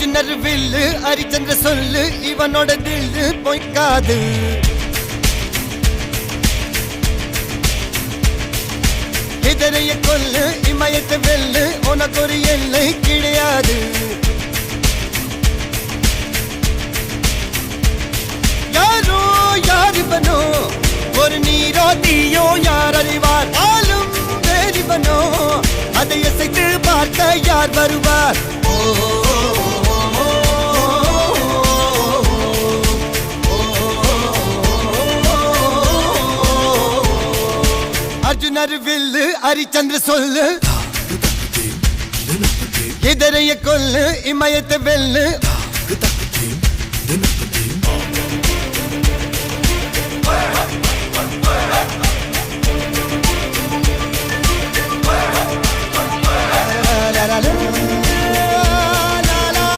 அர்ஜுனர் வில்லு ஹரிச்சந்திர சொல்லு இவனோட தில்லு பொய்க்காது. இதரைய கொல்லு இமயத்தை வெல்லு உனக்கு ஒரு எல்லை கிடையாது. யாரோ யார் இவனோ ஒரு நீரோ தீயோ யார் அறிவார். ஆளும் வேறிவனோ அதை அசைத்து பார்க்க யார் வருவார். அர்ஜுனர் வில்லு ஹரிச்சந்திர சொல்லு இதரைய கொல்லு இமயத்தை வெல்லு